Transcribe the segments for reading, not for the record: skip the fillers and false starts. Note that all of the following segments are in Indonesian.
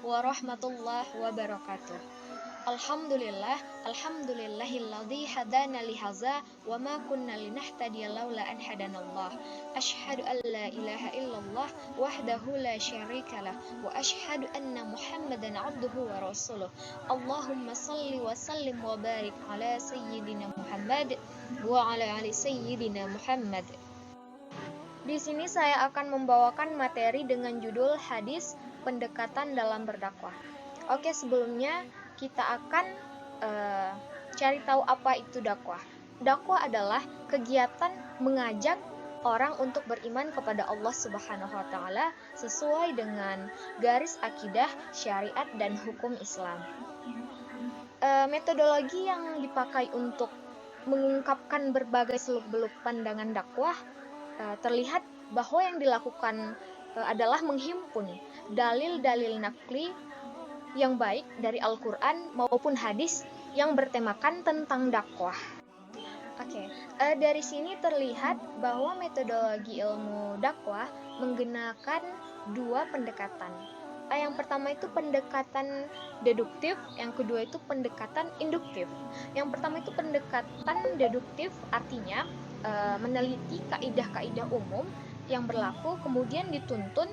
warahmatullahi wabarakatuh. Alhamdulillahilladzi hadana lihaza wa ma kunna linahtadiya laula an hadanallah. Asyhadu an la ilaha illallah wahdahu la syarikalah wa asyhadu anna Muhammadan abduhu wa rasuluh. Allahumma salli wa sallim wa barik ala sayyidina Muhammad wa ala ali sayyidina Muhammad. Di sini saya akan membawakan materi dengan judul hadis pendekatan dalam berdakwah. Oke, sebelumnya kita akan cari tahu apa itu dakwah. Dakwah adalah kegiatan mengajak orang untuk beriman kepada Allah Subhanahu wa taala sesuai dengan garis akidah, syariat dan hukum Islam. Metodologi yang dipakai untuk mengungkapkan berbagai seluk-beluk pandangan dakwah terlihat bahwa yang dilakukan adalah menghimpun dalil-dalil nakli yang baik dari Al-Quran maupun hadis yang bertemakan tentang dakwah. Oke, dari sini terlihat bahwa metodologi ilmu dakwah menggunakan dua pendekatan. Yang pertama itu pendekatan deduktif, yang kedua itu pendekatan induktif. Yang pertama itu pendekatan deduktif, artinya meneliti kaidah-kaidah umum yang berlaku kemudian dituntun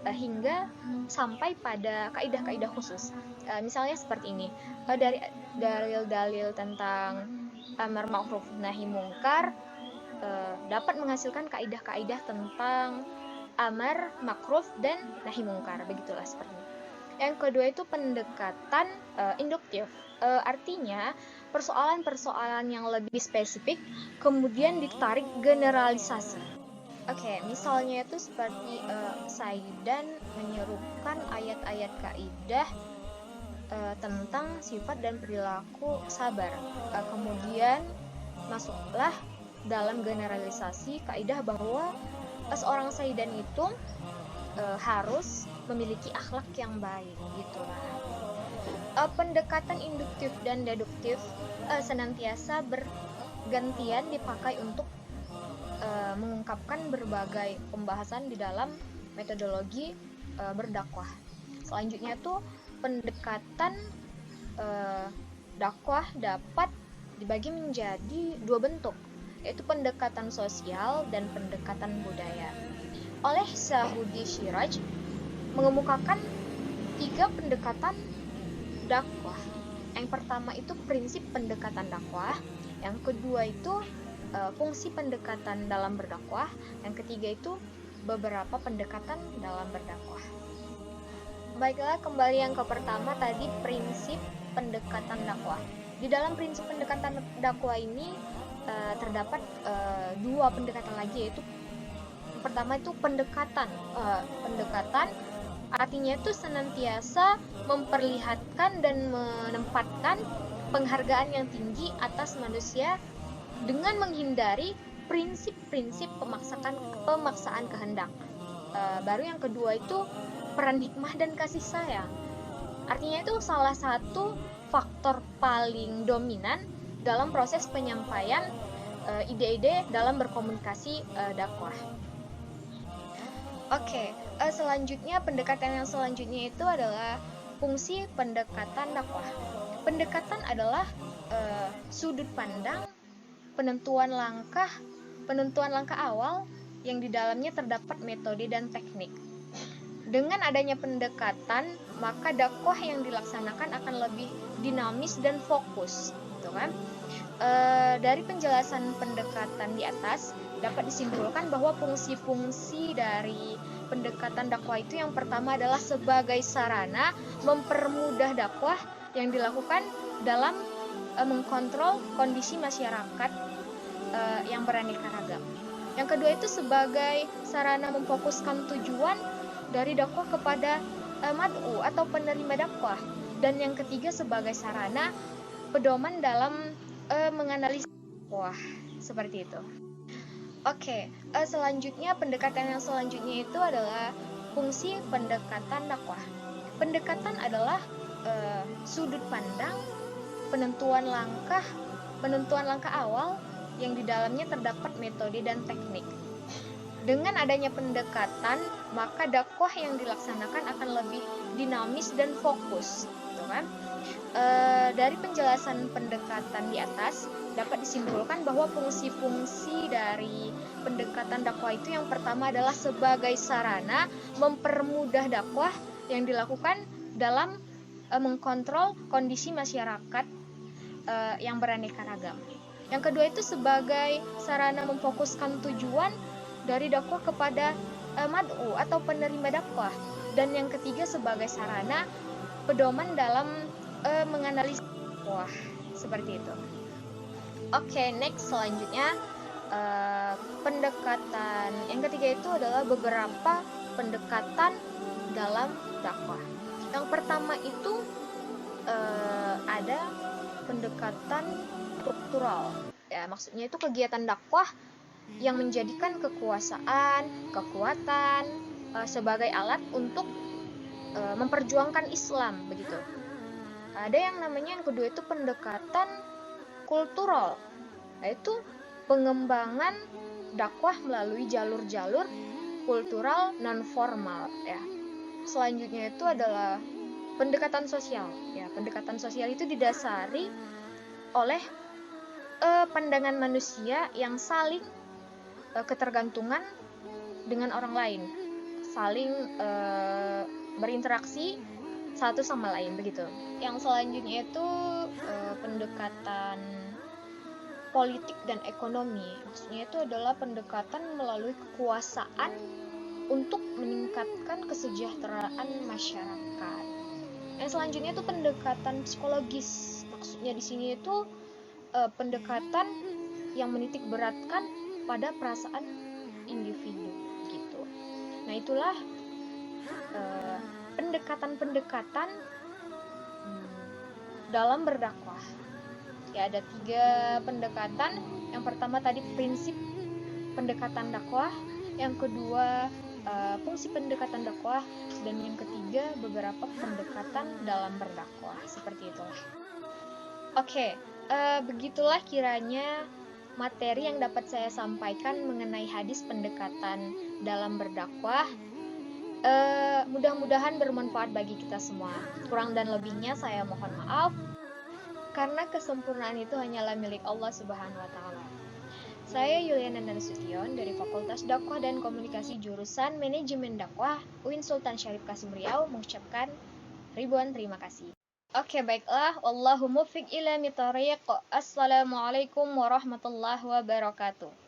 hingga sampai pada kaidah-kaidah khusus. Misalnya seperti ini, dari dalil-dalil tentang amar ma'ruf nahi mungkar dapat menghasilkan kaidah-kaidah tentang amar ma'ruf dan nahi mungkar, begitulah seperti ini. Yang kedua itu pendekatan induktif, artinya persoalan-persoalan yang lebih spesifik kemudian ditarik generalisasi. Oke, misalnya itu seperti Saidan menyerukan ayat-ayat kaidah tentang sifat dan perilaku sabar. Kemudian masuklah dalam generalisasi kaidah bahwa seorang Saidan itu harus memiliki akhlak yang baik, gitulah. Pendekatan induktif dan deduktif senantiasa bergantian dipakai untuk mengungkapkan berbagai pembahasan di dalam metodologi berdakwah. Selanjutnya tuh pendekatan dakwah dapat dibagi menjadi dua bentuk, yaitu pendekatan sosial dan pendekatan budaya. Oleh Sahudi Syiraj mengemukakan tiga pendekatan dakwah. Yang pertama itu prinsip pendekatan dakwah, yang kedua itu fungsi pendekatan dalam berdakwah, yang ketiga itu beberapa pendekatan dalam berdakwah. Baiklah, kembali yang ke pertama tadi, prinsip pendekatan dakwah. Di dalam prinsip pendekatan dakwah ini terdapat dua pendekatan lagi, yaitu yang pertama itu pendekatan artinya itu senantiasa memperlihatkan dan menempatkan penghargaan yang tinggi atas manusia dengan menghindari prinsip-prinsip pemaksaan kehendak. Baru yang kedua itu peran hikmah dan kasih sayang. Artinya itu salah satu faktor paling dominan dalam proses penyampaian ide-ide dalam berkomunikasi dakwah. Oke, selanjutnya pendekatan yang selanjutnya itu adalah fungsi pendekatan dakwah. Pendekatan adalah sudut pandang, penentuan langkah awal yang di dalamnya terdapat metode dan teknik. Dengan adanya pendekatan, maka dakwah yang dilaksanakan akan lebih dinamis dan fokus, gitu kan? Dari penjelasan pendekatan di atas dapat disimpulkan bahwa fungsi-fungsi dari pendekatan dakwah itu yang pertama adalah sebagai sarana mempermudah dakwah yang dilakukan dalam mengkontrol kondisi masyarakat yang beraneka ragam. Yang kedua itu sebagai sarana memfokuskan tujuan dari dakwah kepada mad'u atau penerima dakwah. Dan yang ketiga sebagai sarana pedoman dalam menganalisis dakwah, seperti itu. Oke, selanjutnya pendekatan yang selanjutnya itu adalah fungsi pendekatan dakwah. Pendekatan adalah sudut pandang, penentuan langkah awal yang di dalamnya terdapat metode dan teknik. Dengan adanya pendekatan, maka dakwah yang dilaksanakan akan lebih dinamis dan fokus, gitu kan? Dari penjelasan pendekatan di atas dapat disimpulkan bahwa fungsi-fungsi dari pendekatan dakwah itu yang pertama adalah sebagai sarana mempermudah dakwah yang dilakukan dalam mengkontrol kondisi masyarakat yang beraneka ragam. Yang kedua itu sebagai sarana memfokuskan tujuan dari dakwah kepada mad'u atau penerima dakwah. Dan yang ketiga sebagai sarana pedoman dalam menganalisis dakwah, seperti itu. Oke, next selanjutnya pendekatan yang ketiga itu adalah beberapa pendekatan dalam dakwah. Yang pertama itu ada pendekatan struktural. Ya, maksudnya itu kegiatan dakwah yang menjadikan kekuasaan, kekuatan sebagai alat untuk memperjuangkan Islam, begitu. Ada yang namanya yang kedua itu pendekatan kultural, yaitu pengembangan dakwah melalui jalur-jalur kultural non formal, ya. Selanjutnya itu adalah pendekatan sosial. Ya, pendekatan sosial itu didasari oleh pandangan manusia yang saling ketergantungan dengan orang lain, saling berinteraksi satu sama lain, begitu. Yang selanjutnya itu pendekatan politik dan ekonomi. Maksudnya itu adalah pendekatan melalui kekuasaan untuk meningkatkan kesejahteraan masyarakat. Yang selanjutnya itu pendekatan psikologis. Maksudnya di sini itu pendekatan yang menitik beratkan pada perasaan individu, gitu. Nah, itulah pendekatan-pendekatan dalam berdakwah. Ya, ada 3 pendekatan. Yang pertama tadi prinsip pendekatan dakwah, yang kedua fungsi pendekatan dakwah, dan yang ketiga beberapa pendekatan dalam berdakwah. Seperti itulah. Oke, begitulah kiranya materi yang dapat saya sampaikan mengenai hadis pendekatan dalam berdakwah. Mudah-mudahan bermanfaat bagi kita semua. Kurang dan lebihnya saya mohon maaf, karena kesempurnaan itu hanyalah milik Allah Subhanahu wa Ta'ala. Saya Yuliana Nasution dari Fakultas Dakwah dan Komunikasi Jurusan Manajemen Dakwah UIN Sultan Syarif Kasim Riau mengucapkan ribuan terima kasih. Oke, baiklah. Wallahu muwaffiq ila thoriq. Assalamualaikum warahmatullahi wabarakatuh.